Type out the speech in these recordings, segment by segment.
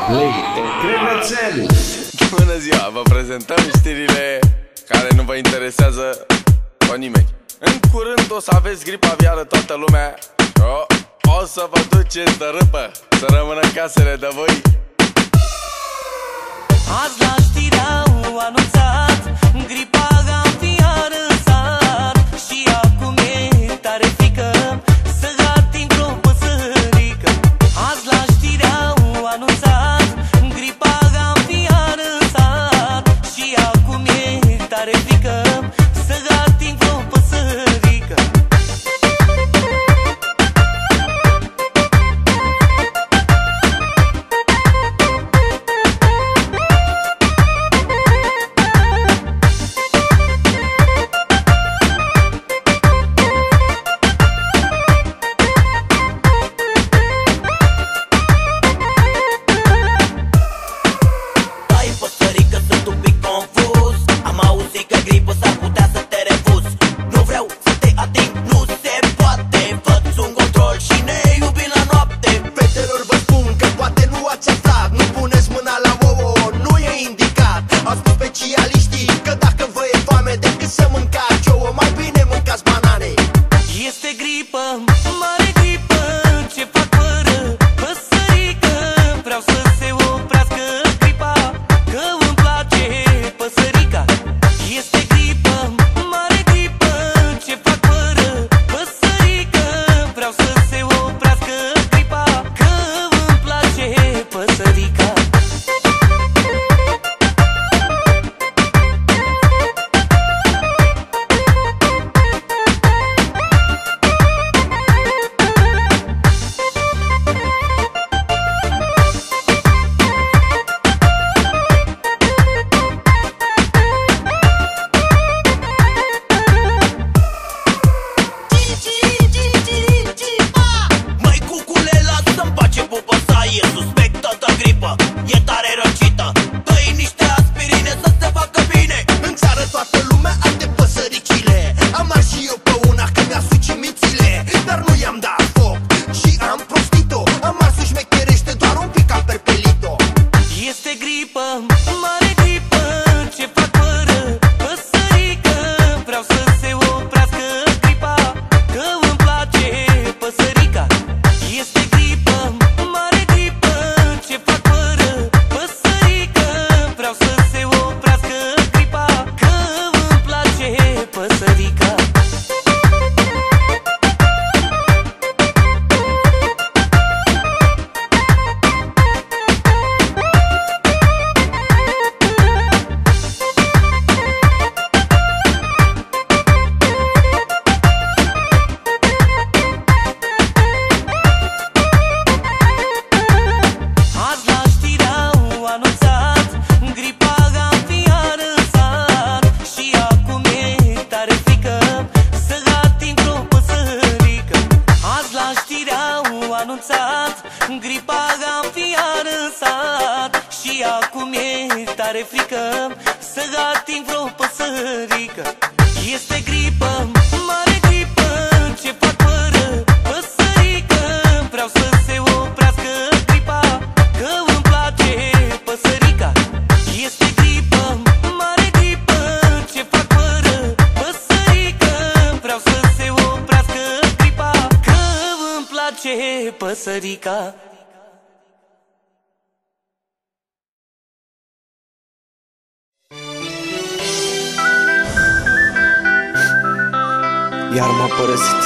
Crevețel. Bună ziua, vă prezentăm știrile care nu vă interesează pe nimeni. În curând o să aveți gripa aviară toată lumea. O să vă duceți de râpă, să rămână casele de voi. Azi la știri au anunțat gripa aviară în sat. Și acum e tare frică să ating o păsărică. Azi la știri au anunțat gripa aviară în sat. Și acum e tare frică să ating o păsărică. Gripa aviară în sat. Și acum e tare frică să ating vreo păsărică. Este gripă, mare gripă, ce fac fără păsărică? Vreau să se oprească gripa, că îmi place păsărica. Este gripă, mare gripă, ce fac fără păsărică? Vreau să se oprească gripa, că îmi place păsărica. Iar m-a părăsit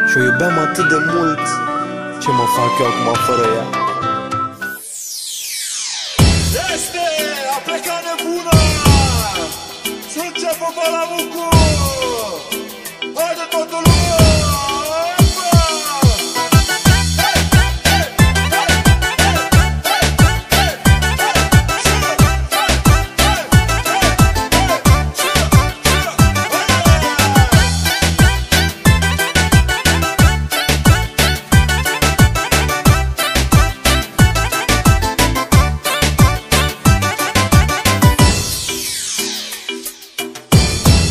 și o iubeam atât de mult. Ce mă fac eu acum fără ea? Este, a plecat nebună și începe balamucul. Haide toată lumea!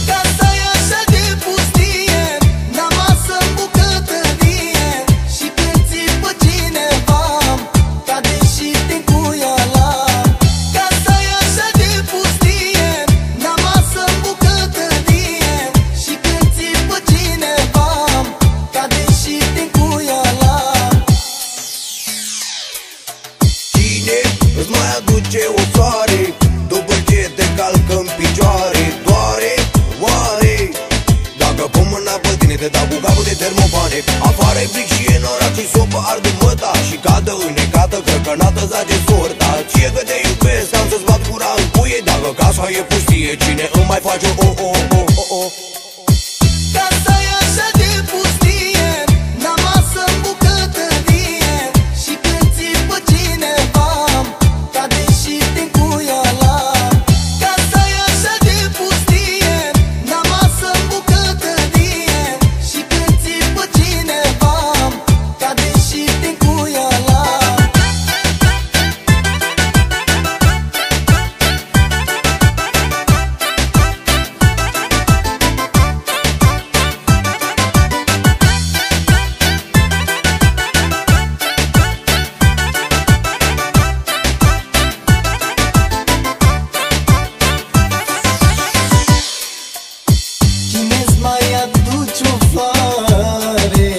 Casa e așa de Afară-i fric și e norat și sopă arde măta și cadă înnecată, crăcănată zace sorta. Ție că te iubesc, am să-ți bat gura în cuie, dacă casa e pustie, cine îmi mai face o. Casa e așa de pustie, n-am masă în bucătărie, și când țipă cineva, cade și din cuiala. Casa e așa de pustie, n-am masă în bucătărie, și când țipă cineva, cade și din cuiala. Cine-ți mai aduce o floare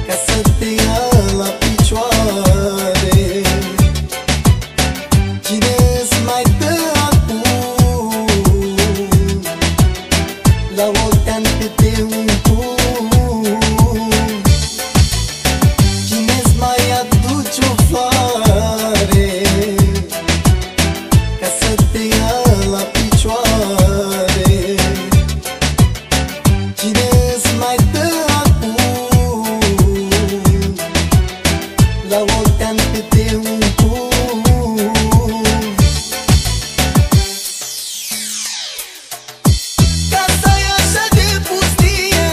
ca să te ia la picioare? Cine-ți mai dă acum la otean câte un pum? Cine-ți mai aduce o floare ca să te ia la picioare? Cine-ți mai dă acum la otean câte un pum? Casa e așa de pustie,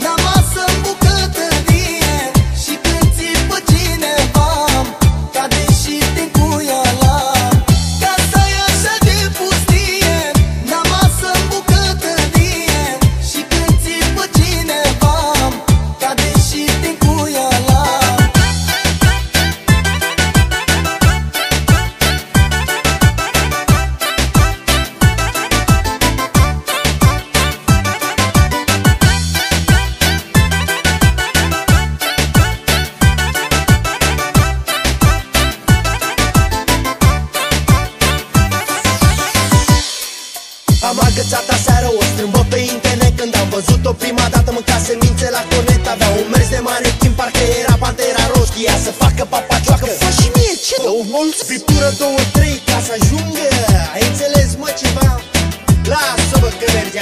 n-am masă în bucătărie, și când țipă cineva, cade și din cuiala. Casa e așa de pustie, n-am masă în bucătărie, și când țipă cineva, cade și din cuiala. Am agățat aseară o strâmbă pe internet, când am văzut-o prima dată mânca semințe la cornet. Avea un mers de manetin, parcă era Pantera Roșie, să facă papacioacă. Fă și mie, ce două mulți? Friptură 2-3 ca să ajungă. Ai înțeles, mă, ceva? Lasă-mă că merge